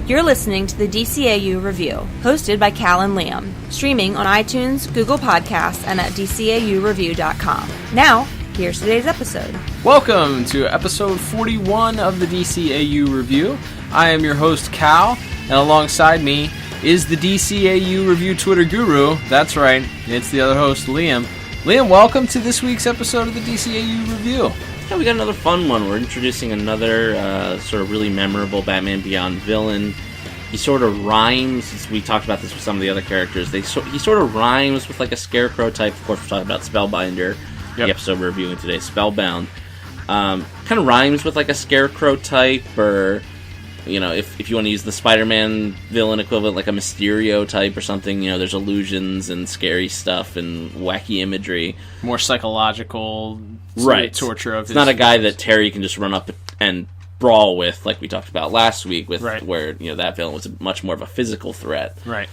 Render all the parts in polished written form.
You're listening to the DCAU Review, hosted by Cal and Liam, streaming on iTunes, Google Podcasts, and at DCAUreview.com. Now, here's today's episode. Welcome to episode 41 of the DCAU Review. I am your host, Cal, and alongside me is the DCAU Review Twitter guru. That's right, it's the other host, Liam. Liam, welcome to this week's episode of the DCAU Review. Yeah, we got another fun one. We're introducing another sort of really memorable Batman Beyond villain. He sort of rhymes, we talked about this with some of the other characters, he sort of rhymes with like a scarecrow type. Of course, we're talking about Spellbinder, the episode we're reviewing today, Spellbound. Kind of rhymes with like a scarecrow type, or, you know, if you want to use the Spider-Man villain equivalent, like a Mysterio type or something, you know, there's illusions and scary stuff and wacky imagery. More psychological torture of his... It's not a guy that Terry can just run up and brawl with, like we talked about last week, with where, you know, that villain was much more of a physical threat. Right.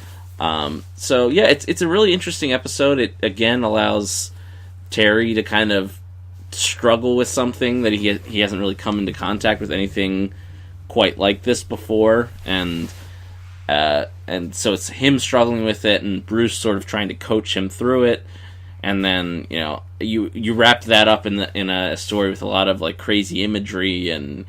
So, yeah, it's a really interesting episode. It, again, allows Terry to kind of struggle with something that he hasn't really come into contact with anything quite like this before, and so it's him struggling with it, and Bruce sort of trying to coach him through it, and then, you know, you wrap that up in a story with a lot of like crazy imagery and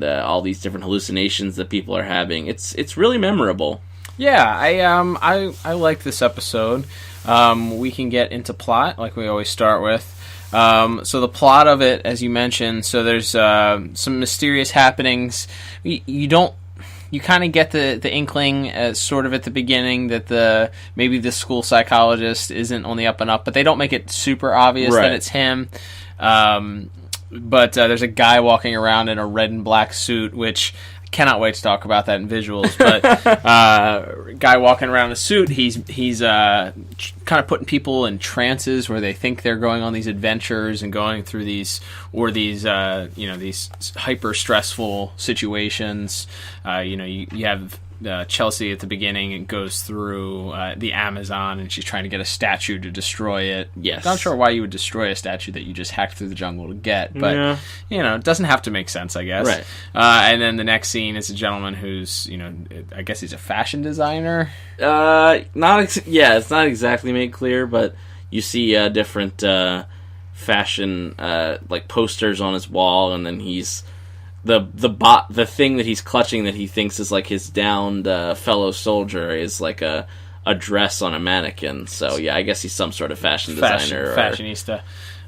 all these different hallucinations that people are having. It's really memorable. Yeah, I like this episode. We can get into plot like we always start with. So the plot of it, as you mentioned, so there's some mysterious happenings. You kind of get the inkling sort of at the beginning that maybe the school psychologist isn't on the up and up, but they don't make it super obvious that it's him. But there's a guy walking around in a red and black suit, which I cannot wait to talk about that in visuals. But guy walking around in a suit, he's kind of putting people in trances where they think they're going on these adventures and going through these hyper stressful situations. You have Chelsea at the beginning, and goes through the Amazon, and she's trying to get a statue to destroy it. Yes. I'm not sure why you would destroy a statue that you just hacked through the jungle to get, but it doesn't have to make sense, I guess. Right. And then the next scene is a gentleman who's, I guess he's a fashion designer. It's not exactly made clear, but you see different fashion like posters on his wall, and then he's the thing that he's clutching that he thinks is like his downed fellow soldier is like a dress on a mannequin. So yeah, I guess he's some sort of fashion designer, fashionista.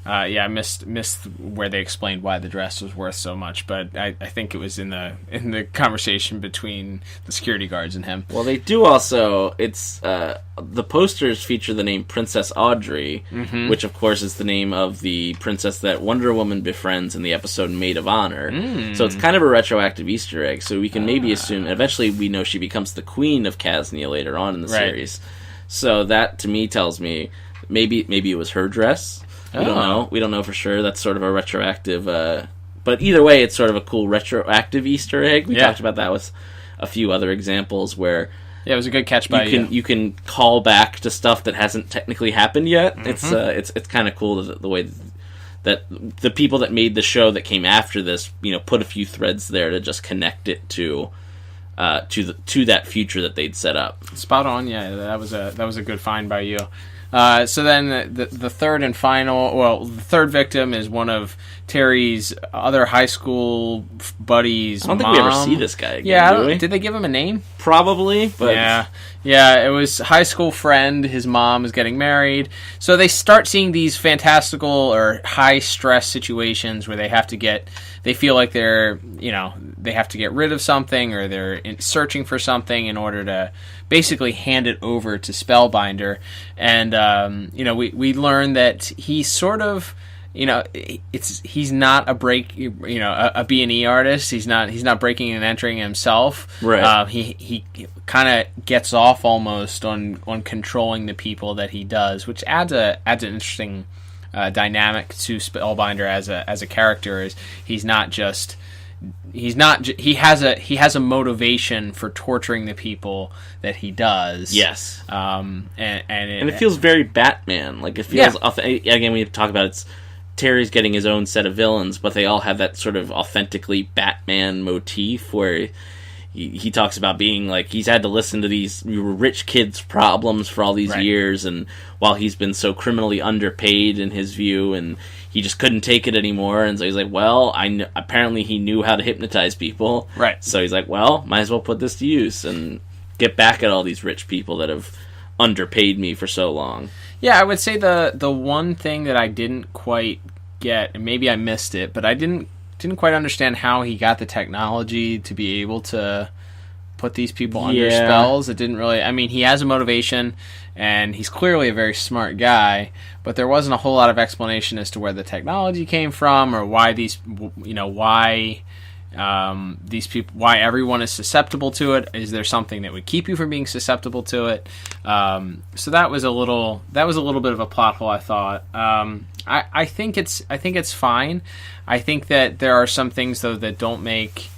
I missed where they explained why the dress was worth so much, but I think it was in the conversation between the security guards and him. Well, they do also. It's the posters feature the name Princess Audrey, which of course is the name of the princess that Wonder Woman befriends in the episode Maid of Honor. So it's kind of a retroactive Easter egg. So we can maybe assume. Eventually, we know she becomes the Queen of Casnia later on in the series. So that to me tells me maybe it was her dress. We don't know. We don't know for sure. That's sort of a retroactive... but either way, it's sort of a cool retroactive Easter egg. We talked about that with a few other examples where... Yeah, it was a good catch by you. You can call back to stuff that hasn't technically happened yet. It's kind of cool the way that the people that made the show that came after this, put a few threads there to just connect it to that future that they'd set up. Spot on. Yeah, that was a good find by you. So then the third and final, the third victim is one of Terry's other high school buddies' I don't think we ever see this guy again, Yeah, did they give him a name? Probably, but... Yeah, it was high school friend, his mom is getting married. So they start seeing these fantastical or high-stress situations where they feel like they have to get rid of something, or they're searching for something in order to basically hand it over to Spellbinder. And, we learn that he's sort of... he's not a a B&E artist. He's not breaking and entering himself. Right. He kind of gets off almost on controlling the people that he does, which adds an interesting dynamic to Spellbinder as a character. Is he has a motivation for torturing the people that he does. Yes. And it feels very Batman. Like, it feels again, we talk about it's Terry's getting his own set of villains, but they all have that sort of authentically Batman motif where he talks about being like he's had to listen to these rich kids' problems for all these years, and while he's been so criminally underpaid in his view, and he just couldn't take it anymore, and so he's like, well, apparently he knew how to hypnotize people, right? So he's like, well, might as well put this to use and get back at all these rich people that have underpaid me for so long. Yeah, I would say the one thing that I didn't quite get, and maybe I missed it, but I didn't quite understand how he got the technology to be able to put these people under spells. It didn't really... I mean, he has a motivation, and he's clearly a very smart guy, but there wasn't a whole lot of explanation as to where the technology came from, or why these... why everyone is susceptible to it. Is there something that would keep you from being susceptible to it? So that was a little bit of a plot hole, I thought. I think it's fine. I think that there are some things though that don't make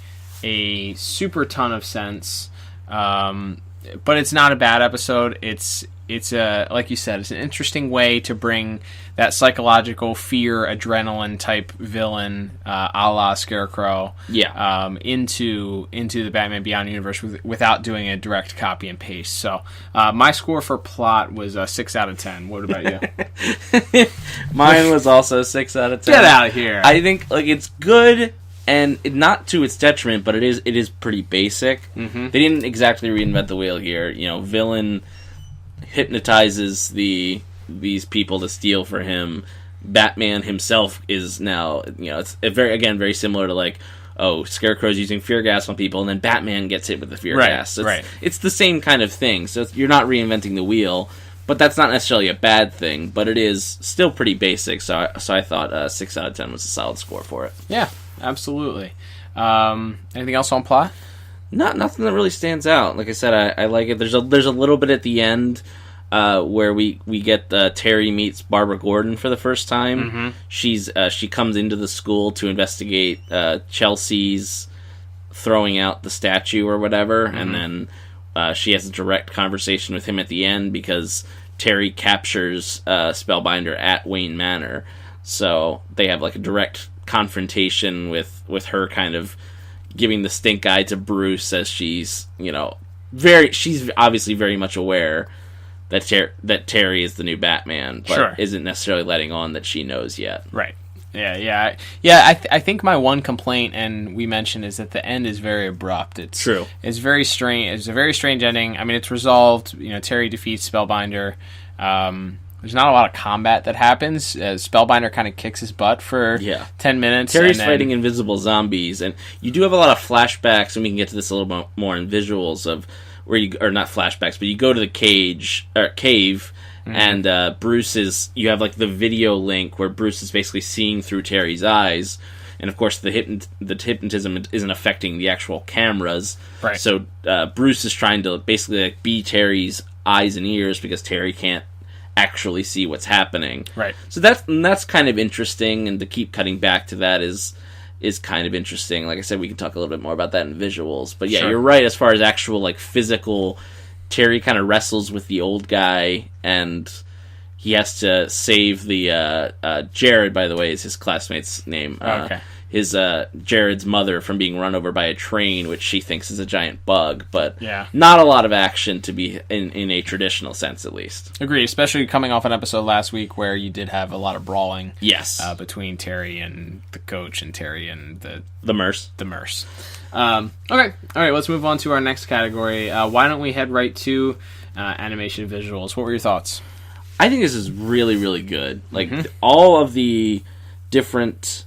a super ton of sense. But it's not a bad episode. It's a, like you said, it's an interesting way to bring that psychological fear, adrenaline type villain, a la Scarecrow, into the Batman Beyond universe without doing a direct copy and paste. So my score for plot was a 6 out of 10. What about you? Mine was also a 6 out of 10. Get out of here. I think it's good. And not to its detriment, but it is pretty basic. Mm-hmm. They didn't exactly reinvent the wheel here. Villain hypnotizes these people to steal for him. Batman himself is now, it's very similar to like, Scarecrow's using fear gas on people, and then Batman gets hit with the fear gas. It's the same kind of thing. So you're not reinventing the wheel, but that's not necessarily a bad thing. But it is still pretty basic. So I thought 6 out of 10 was a solid score for it. Yeah. Absolutely. Anything else on plot? Nothing that really stands out. Like I said, I like it. There's a little bit at the end where we get Terry meets Barbara Gordon for the first time. Mm-hmm. She comes into the school to investigate Chelsea's throwing out the statue or whatever, and then she has a direct conversation with him at the end because Terry captures Spellbinder at Wayne Manor. So they have like a direct confrontation with her kind of giving the stink eye to Bruce as she's she's obviously very much aware that Terry is the new Batman, but isn't necessarily letting on that she knows yet. Right. Yeah. I think my one complaint, and we mentioned, is that the end is very abrupt. It's true. It's very strange. It's a very strange ending. I mean, it's resolved. Terry defeats Spellbinder. There's not a lot of combat that happens. Spellbinder kind of kicks his butt for 10 minutes. Terry's fighting invisible zombies, and you do have a lot of flashbacks, and we can get to this a little more in visuals of where or not flashbacks, but you go to the cave, mm-hmm. and you have like the video link where Bruce is basically seeing through Terry's eyes, and of course the hypnotism isn't affecting the actual cameras. Right. So Bruce is trying to basically like be Terry's eyes and ears because Terry can't actually see what's happening. Right. So that's kind of interesting, and to keep cutting back to that is kind of interesting. Like I said, we can talk a little bit more about that in visuals. But yeah, You're right as far as actual like physical. Terry kind of wrestles with the old guy, and he has to save the Jared, by the way, is his classmate's name. Okay. His Jared's mother from being run over by a train, which she thinks is a giant bug, but not a lot of action to be in a traditional sense, at least. Agreed, especially coming off an episode last week where you did have a lot of brawling. Yes, between Terry and the coach, and Terry and the Merce. Okay, all right. Let's move on to our next category. Why don't we head right to animation visuals? What were your thoughts? I think this is really, really good. Like all of the different.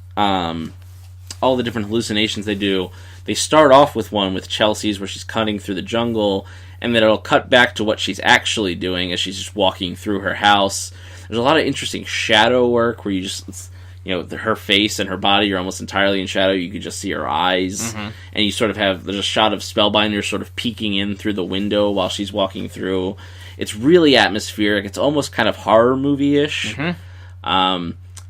All the different hallucinations they do, they start off with one with Chelsea's where she's cutting through the jungle, and then it'll cut back to what she's actually doing as she's just walking through her house. There's a lot of interesting shadow work where you just, her face and her body are almost entirely in shadow. You can just see her eyes, and you sort of there's a shot of Spellbinder sort of peeking in through the window while she's walking through. It's really atmospheric. It's almost kind of horror movie-ish.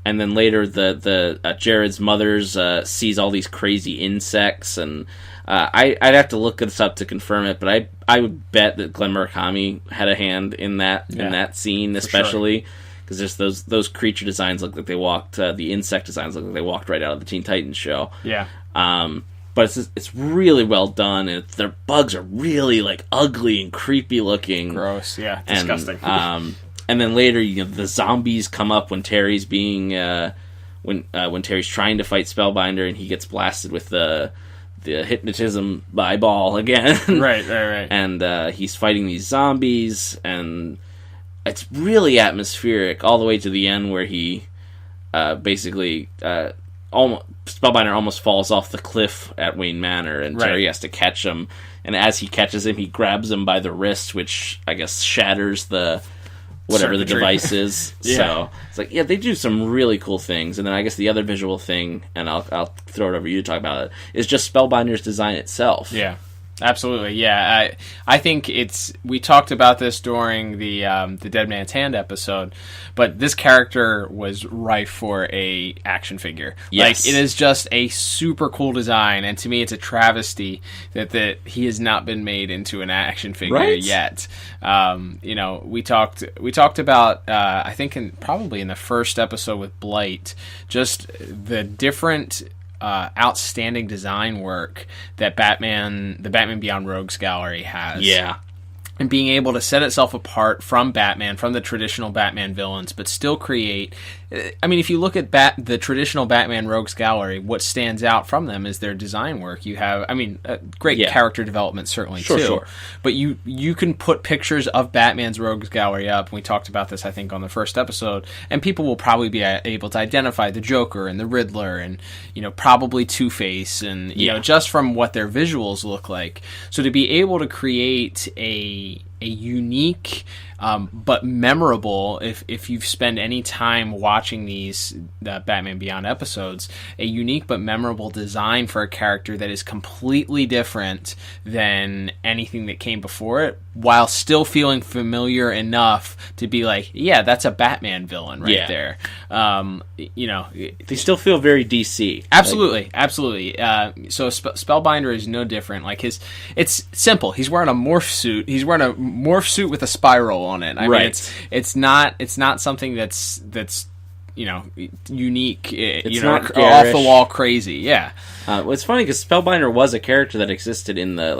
And then later, the Jared's mother's sees all these crazy insects, and I'd have to look this up to confirm it, but I would bet that Glenn Murakami had a hand in that scene, especially because just those creature designs look like they walked, the insect designs look like they walked right out of the Teen Titans show. Yeah. but it's really well done, and their bugs are really like ugly and creepy looking. Gross, yeah, disgusting. And then later, the zombies come up when Terry's being when Terry's trying to fight Spellbinder, and he gets blasted with the hypnotism eyeball again. Right. And he's fighting these zombies, and it's really atmospheric all the way to the end, where he basically Spellbinder almost falls off the cliff at Wayne Manor, and Terry has to catch him. And as he catches him, he grabs him by the wrist, which I guess shatters the whatever the device is. So it's like, they do some really cool things. And then I guess the other visual thing, and I'll throw it over to you to talk about it, is just Spellbinder's design itself. Yeah. Absolutely, yeah. I think we talked about this during the Dead Man's Hand episode, but this character was rife for a action figure. Yes. Like, it is just a super cool design, and to me, it's a travesty that he has not been made into an action figure yet. We talked about I think probably in the first episode with Blight, just the different outstanding design work that the Batman Beyond Rogues Gallery has. Yeah. And being able to set itself apart from Batman, from the traditional Batman villains, but still create... I mean, if you look at the traditional Batman Rogues Gallery, what stands out from them is their design work. You have, great character development, certainly, too. Sure. But you can put pictures of Batman's Rogues Gallery up, and we talked about this, I think, on the first episode, and people will probably be able to identify the Joker and the Riddler and, probably Two-Face, and, just from what their visuals look like. So to be able to create a unique but memorable, if you've spent any time watching these Batman Beyond episodes, a unique but memorable design for a character that is completely different than anything that came before it, while still feeling familiar enough to be like, yeah, that's a Batman villain there. They still feel very DC. Absolutely. So Spellbinder is no different. Like it's simple. He's wearing a morph suit. He's wearing a morph suit with a spiral on it. I mean, it's not something that's unique. It's not off the wall crazy. Yeah. It's funny because Spellbinder was a character that existed in the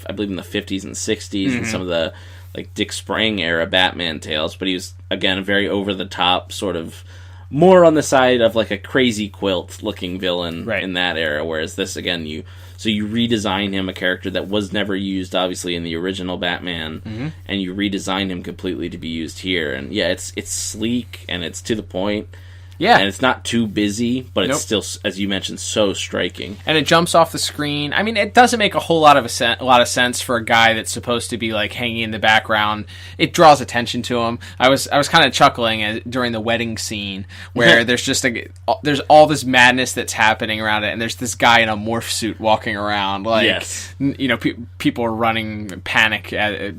I believe in the 50s and 60s and some of the like Dick Sprang era Batman tales, but he was again a very over the top sort of more on the side of like a crazy quilt looking villain in that era, whereas this again you redesign him, a character that was never used obviously in the original Batman, and you redesign him completely to be used here. And it's sleek and it's to the point. Yeah. And it's not too busy, but it's still, as you mentioned, so striking. And it jumps off the screen. I mean, it doesn't make a whole lot of sense for a guy that's supposed to be like hanging in the background. It draws attention to him. I was kind of chuckling during the wedding scene where there's all this madness that's happening around it, and there's this guy in a morph suit walking around. Like, people are running panic,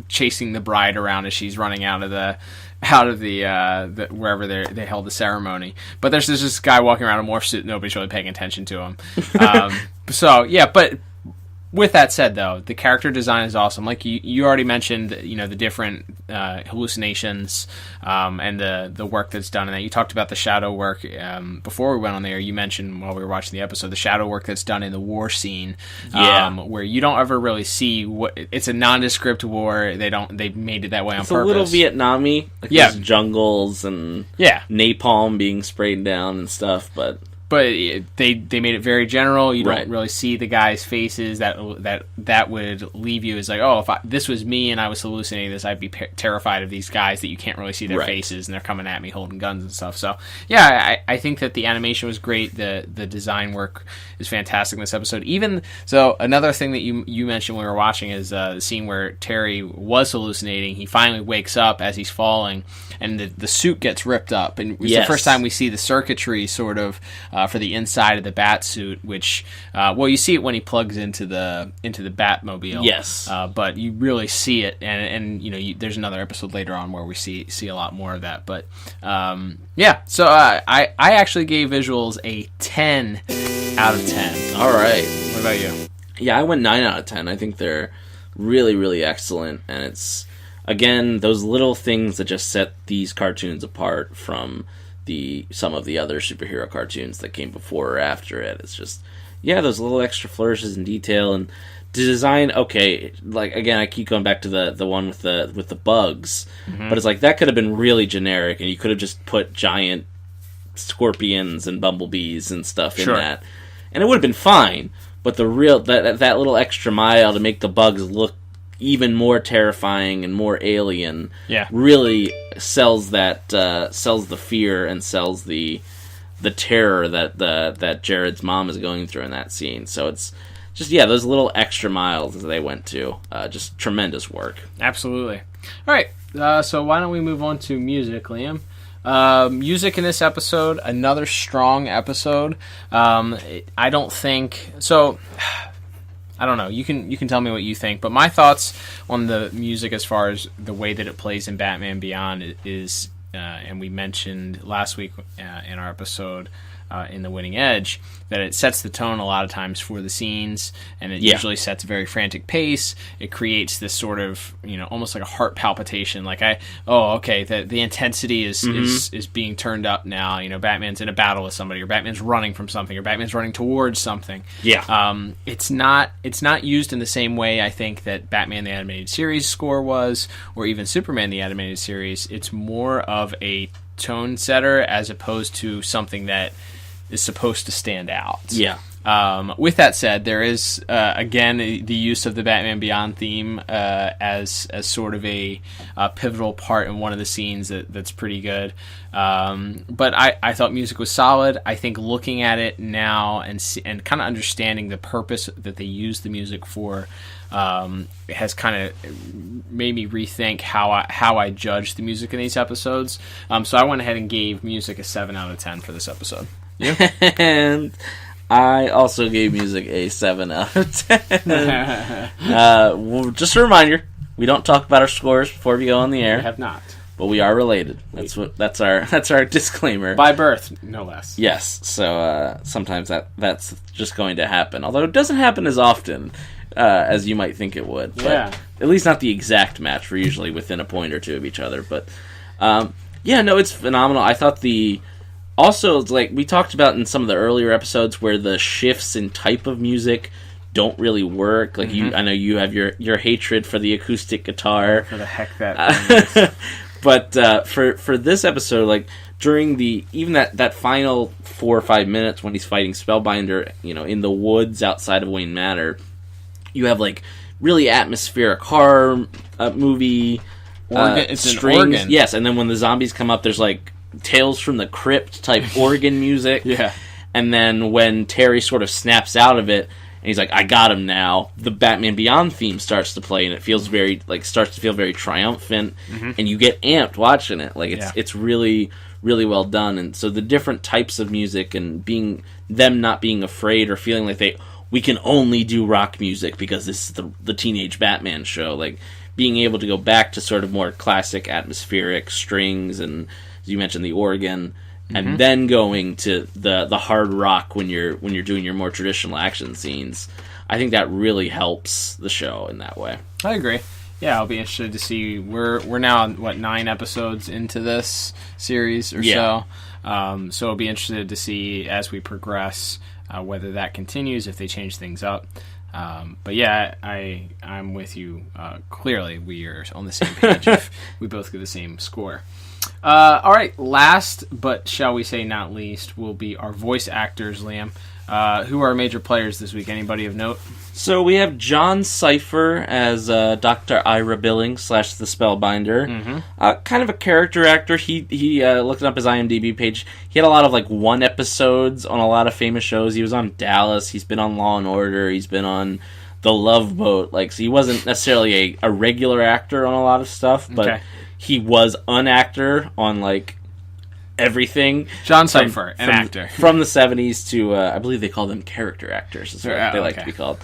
chasing the bride around as she's running out of the wherever they held the ceremony. But there's this guy walking around in a morph suit, nobody's really paying attention to him. But with that said, though, the character design is awesome. Like you already mentioned, the different hallucinations and the work that's done in that. You talked about the shadow work before we went on there. You mentioned while we were watching the episode the shadow work that's done in the war scene, where you don't ever really see what it's a nondescript war. They made it that way on purpose. It's a little Vietnam-y, like there's jungles and napalm being sprayed down and stuff, but they made it very general. You don't really see the guys' faces. That would leave you as like, oh, if this was me and I was hallucinating this, I'd be terrified of these guys that you can't really see their faces and they're coming at me holding guns and stuff. So I think that the animation was great. The design work is fantastic in this episode. Even so, another thing that you mentioned when we were watching is the scene where Terry was hallucinating. He finally wakes up as he's falling, and the suit gets ripped up, and it's the first time we see the circuitry sort of. For the inside of the bat suit, which you see it when he plugs into the Batmobile. Yes, but you really see it, and there's another episode later on where we see a lot more of that. But so I actually gave visuals a 10 out of 10. All right, what about you? Yeah, I went 9 out of 10. I think they're really, really excellent, and it's again those little things that just set these cartoons apart from some of the other superhero cartoons that came before or after it. It's just those little extra flourishes in detail and design. Okay, like again, I keep going back to the one with the bugs, but it's like that could have been really generic, and you could have just put giant scorpions and bumblebees and stuff in that, and it would have been fine. But the real that little extra mile to make the bugs look even more terrifying and more alien, really sells the fear and sells the terror that Jared's mom is going through in that scene. So it's just those little extra miles that they went to, just tremendous work. Absolutely. All right, so why don't we move on to music, Liam? Music in this episode, another strong episode. I don't think so. I don't know. You can tell me what you think, but my thoughts on the music as far as the way that it plays in Batman Beyond is, and we mentioned last week in our episode in The Winning Edge, that it sets the tone a lot of times for the scenes, and it usually sets a very frantic pace. It creates this sort of, almost like a heart palpitation, like the intensity is being turned up now. Batman's in a battle with somebody, or Batman's running from something, or Batman's running towards something. It's not used in the same way, I think, that Batman the Animated Series score was, or even Superman the Animated Series. It's more of a tone setter as opposed to something that is supposed to stand out. With that said, there is again the use of the Batman Beyond theme as sort of a pivotal part in one of the scenes that's pretty good. But I thought music was solid. I think looking at it now and kind of understanding the purpose that they use the music for has kind of made me rethink how I judge the music in these episodes. So I went ahead and gave music a 7 out of 10 for this episode. You? And I also gave music a 7 out of 10. Just a reminder, we don't talk about our scores before we go on the air. We have not. But we are related. That's our disclaimer. By birth, no less. Yes. So sometimes that's just going to happen. Although it doesn't happen as often as you might think it would. But at least not the exact match. We're usually within a point or two of each other. But it's phenomenal. I thought also, like we talked about in some of the earlier episodes, where the shifts in type of music don't really work. Like I know you have your hatred for the acoustic guitar. For the heck that. But for this episode, like during that final 4 or 5 minutes when he's fighting Spellbinder, in the woods outside of Wayne Manor, you have like really atmospheric horror movie it's strings. an organ. Yes, and then when the zombies come up, there's like Tales from the Crypt type organ music. And then when Terry sort of snaps out of it and he's like, I got him now, the Batman Beyond theme starts to play, and it feels starts to feel very triumphant, and you get amped watching it. Like it's really, really well done. And so the different types of music and them not being afraid or feeling like we can only do rock music because this is the Teenage Batman show. Like being able to go back to sort of more classic atmospheric strings and, as you mentioned, the organ, and then going to the hard rock when you're doing your more traditional action scenes. I think that really helps the show in that way. I agree. Yeah, I'll be interested to see. We're now 9 episodes into this series or so. So I'll be interested to see as we progress whether that continues, if they change things up. But yeah, I'm with you. Clearly, we are on the same page if we both get the same score. All right, last but shall we say not least will be our voice actors, Liam. Who are our major players this week? Anybody of note? So we have John Cipher as Dr. Ira Billings / the Spellbinder. Kind of a character actor. He looked up his IMDb page. He had a lot of like 1 episodes on a lot of famous shows. He was on Dallas. He's been on Law and Order. He's been on The Love Boat. Like, so he wasn't necessarily a regular actor on a lot of stuff, but he was an actor on like everything. John Cipher, an actor from the 70s to I believe they call them character actors. Is what they like to be called.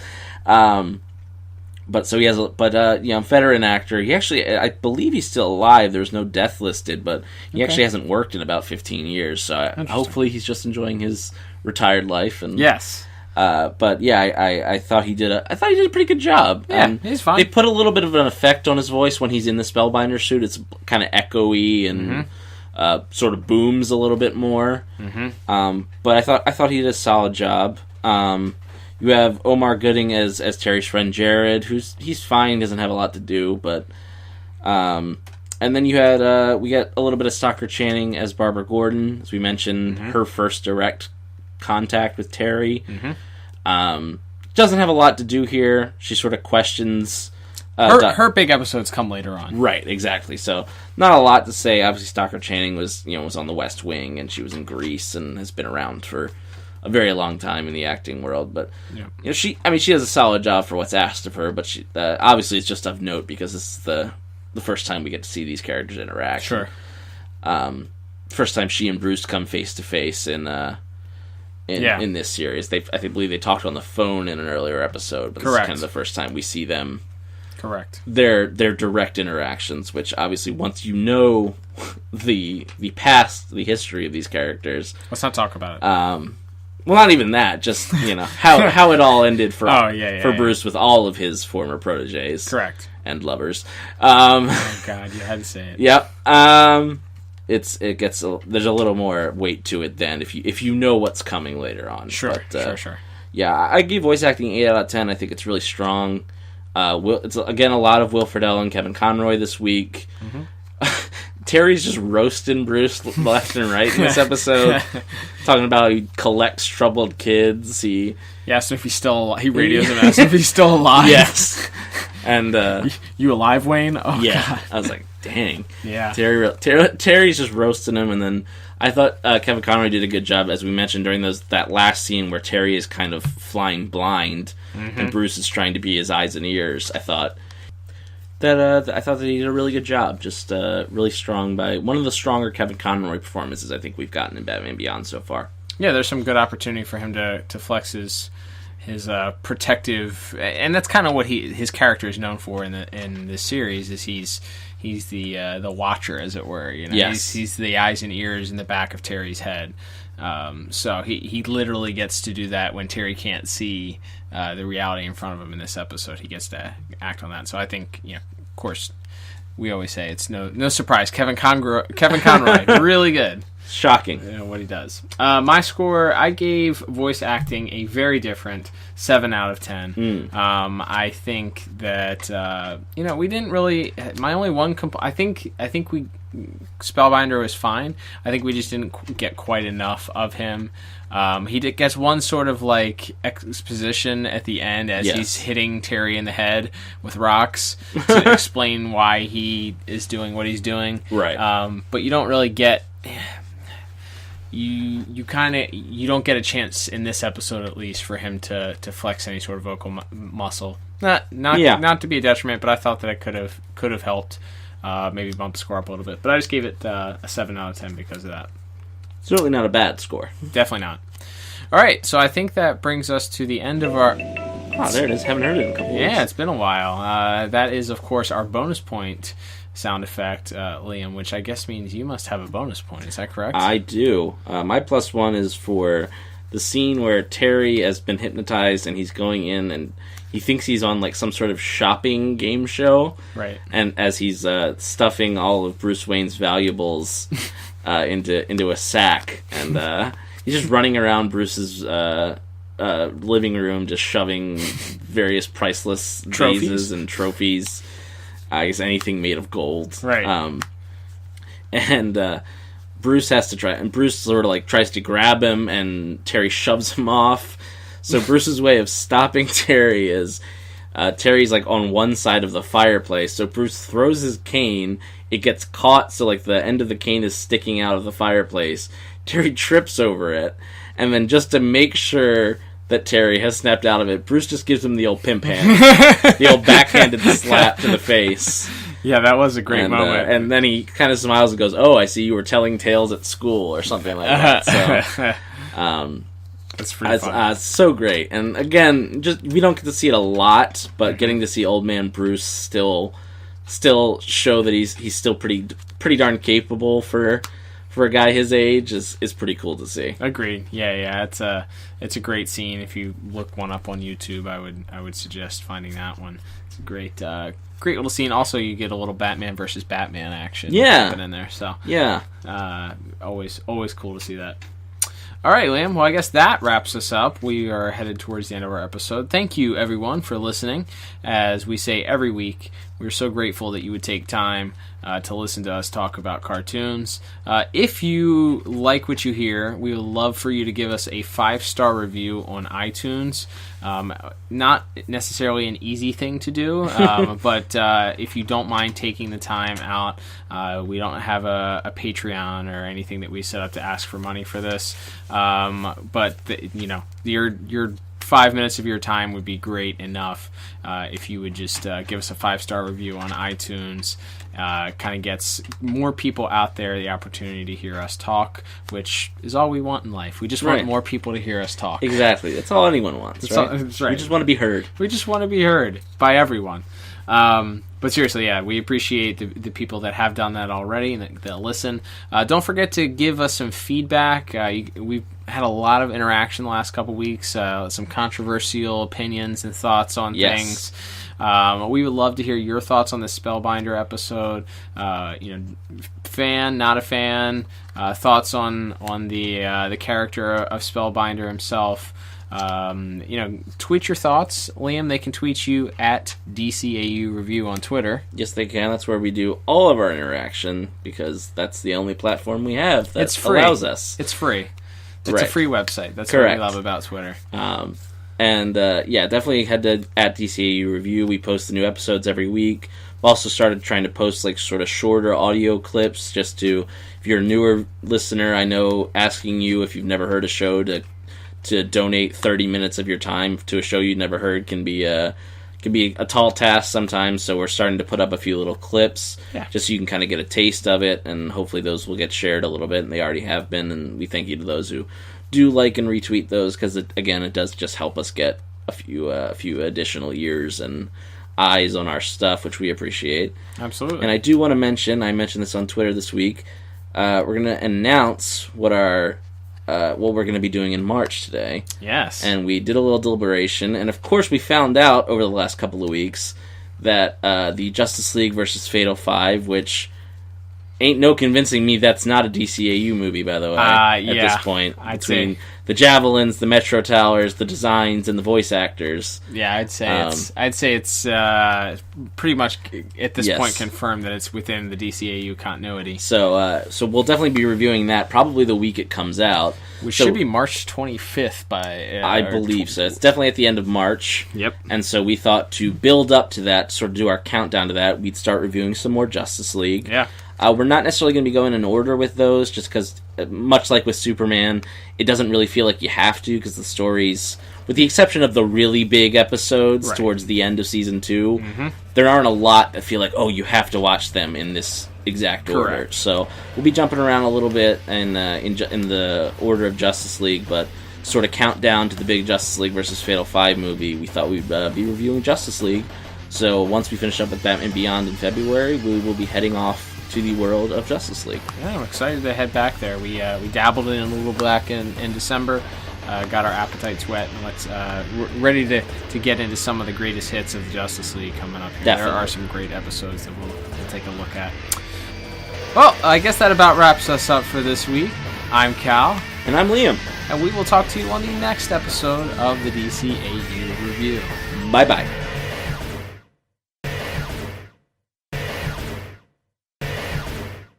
But so he has, veteran actor. He actually, I believe he's still alive. There's no death listed, but he actually hasn't worked in about 15 years. So hopefully he's just enjoying his retired life. And yes. But yeah, I thought he did a pretty good job. Yeah, he's fine. They put a little bit of an effect on his voice when he's in the Spellbinder suit. It's kind of echoey and sort of booms a little bit more. But I thought he did a solid job. You have Omar Gooding as Terry's friend Jared, he's fine, doesn't have a lot to do, but and then you had we got a little bit of Stockard Channing as Barbara Gordon, as we mentioned, her first direct contact with Terry. Doesn't have a lot to do here. She sort of questions. Her big episodes come later on. Right, exactly. So not a lot to say. Obviously, Stockard Channing was on the West Wing, and she was in Grease, and has been around for a very long time in the acting world. But she does a solid job for what's asked of her. But she obviously it's just of note because this is the first time we get to see these characters interact. Sure. First time she and Bruce come face to face in this series. I believe they talked on the phone in an earlier episode, but this is kind of the first time we see them. Correct. Their direct interactions, which obviously once you know the past, the history of these characters. Let's not talk about it. Well, not even that. Just how it all ended for Bruce with all of his former proteges. Correct. And lovers. Oh God, you had to say it. Yep. There's a little more weight to it then if you know what's coming later on. Sure. Yeah, I give voice acting 8 out of 10. I think it's really strong. It's again a lot of Will Friedle and Kevin Conroy this week. Terry's just roasting Bruce left and right in this episode, talking about how he collects troubled kids. He asks him if he's still alive. He radios him, asks him if he's still alive. Yes, and you alive, Wayne? Oh yeah, God. I was like, dang. Yeah, Terry's just roasting him, and then I thought Kevin Conroy did a good job, as we mentioned during that last scene where Terry is kind of flying blind, and Bruce is trying to be his eyes and ears. I thought that he did a really good job. Just really strong by one of the stronger Kevin Conroy performances I think we've gotten in Batman Beyond so far. Yeah, there's some good opportunity for him to flex his protective, and that's kind of what his character is known for in this series. Is he's the watcher, as it were. Yes. He's the eyes and ears in the back of Terry's head. So he literally gets to do that when Terry can't see the reality in front of him in this episode. He gets to act on that. So I think, of course, we always say it's no surprise. Kevin Conroy, really good. Shocking. What he does. My score, I gave voice acting a very different 7 out of 10. I think that we didn't really. My only one I think we Spellbinder was fine. I think we just didn't get quite enough of him. He gets one sort of like exposition at the end as he's hitting Terry in the head with rocks to explain why he is doing what he's doing. Right. But you don't really get. You don't get a chance in this episode, at least, for him to flex any sort of vocal muscle. Not to be a detriment, but I thought that it could have helped maybe bump the score up a little bit. But I just gave it a 7 out of 10 because of that. Certainly not a bad score. Definitely not. All right, so I think that brings us to the end of our. Oh, there it is. Haven't heard it in a couple weeks. Yeah, it's been a while. That is, of course, our bonus point sound effect, Liam, which I guess means you must have a bonus point. Is that correct? I do. My +1 is for the scene where Terry has been hypnotized and he's going in and he thinks he's on like some sort of shopping game show. Right. And as he's stuffing all of Bruce Wayne's valuables into a sack, and he's just running around Bruce's living room, just shoving various priceless vases and trophies. I guess anything made of gold. Right. And Bruce has to try, and Bruce sort of like tries to grab him, and Terry shoves him off. So Bruce's way of stopping Terry is Terry's like on one side of the fireplace. So Bruce throws his cane. It gets caught, so like the end of the cane is sticking out of the fireplace. Terry trips over it, and then just to make sure that Terry has snapped out of it, Bruce just gives him the old pimp hand, the old backhanded slap to the face. Yeah, that was a great moment. And then he kind of smiles and goes, "Oh, I see you were telling tales at school," or something like that. So, that's pretty fun. It's so great. And again, just we don't get to see it a lot, but getting to see old man Bruce still show that he's still pretty darn capable for a guy his age is pretty cool to see. Agreed. Yeah. It's a great scene. If you look one up on YouTube, I would suggest finding that one. It's a great little scene. Also, you get a little Batman versus Batman action. Yeah. In there. So yeah. Always cool to see that. All right, Liam. Well, I guess that wraps us up. We are headed towards the end of our episode. Thank you, everyone, for listening. As we say every week, we're so grateful that you would take time to listen to us talk about cartoons. If you like what you hear, we would love for you to give us a 5-star review on iTunes. Not necessarily an easy thing to do, but if you don't mind taking the time out, we don't have a Patreon or anything that we set up to ask for money for this. But your 5 minutes of your time would be great enough if you would just give us a 5-star review on iTunes. Kind of gets more people out there the opportunity to hear us talk, which is all we want in life. We just want more people to hear us talk. Exactly. That's all anyone wants, right? That's right. We just want to be heard. We just want to be heard by everyone. But seriously, yeah, we appreciate the people that have done that already and that listen. Don't forget to give us some feedback. We've had a lot of interaction the last couple weeks, some controversial opinions and thoughts on things. We would love to hear your thoughts on the Spellbinder episode. Fan, not a fan, thoughts on the character of Spellbinder himself. Tweet your thoughts. Liam, they can tweet you at DCAU Review on Twitter. Yes, they can. That's where we do all of our interaction, because that's the only platform we have that allows us. It's free. It's a free website. That's what we love about Twitter. Definitely head to at DCAU Review. We post the new episodes every week. We've also started trying to post like sort of shorter audio clips, just to, if you're a newer listener, I know asking you if you've never heard a show to donate 30 minutes of your time to a show you've never heard can be a tall task sometimes. So we're starting to put up a few little clips, just so you can kind of get a taste of it, and hopefully those will get shared a little bit, and they already have been. And we thank you to those who do like and retweet those, because it does just help us get a few additional ears and eyes on our stuff, which we appreciate. Absolutely. And I do want to mention, I mentioned this on Twitter this week, we're going to announce what we're going to be doing in March today. Yes. And we did a little deliberation, and of course we found out over the last couple of weeks that the Justice League versus Fatal 5, which ain't no convincing me that's not a DCAU movie, by the way, at this point. Between the javelins, the Metro Towers, the designs, and the voice actors. Yeah, I'd say it's pretty much at this point confirmed that it's within the DCAU continuity. So we'll definitely be reviewing that probably the week it comes out. Which should be March 25th by... I believe so. It's definitely at the end of March. Yep. And so we thought to build up to that, sort of do our countdown to that, we'd start reviewing some more Justice League. Yeah. We're not necessarily going to be going in order with those, just because, much like with Superman, it doesn't really feel like you have to, because the stories, with the exception of the really big episodes towards the end of Season 2, there aren't a lot that feel like, oh, you have to watch them in this exact order. So we'll be jumping around a little bit in the order of Justice League, but sort of count down to the big Justice League versus Fatal 5 movie, we thought we'd be reviewing Justice League. So once we finish up with Batman Beyond in February, we will be heading off to the world of Justice League. Yeah, I'm excited to head back there. We dabbled in a little black in December, got our appetites wet, and we're ready to get into some of the greatest hits of the Justice League coming up here. Definitely. There are some great episodes that we'll take a look at. Well, I guess that about wraps us up for this week. I'm Cal. And I'm Liam. And we will talk to you on the next episode of the DCAU Review. Bye-bye.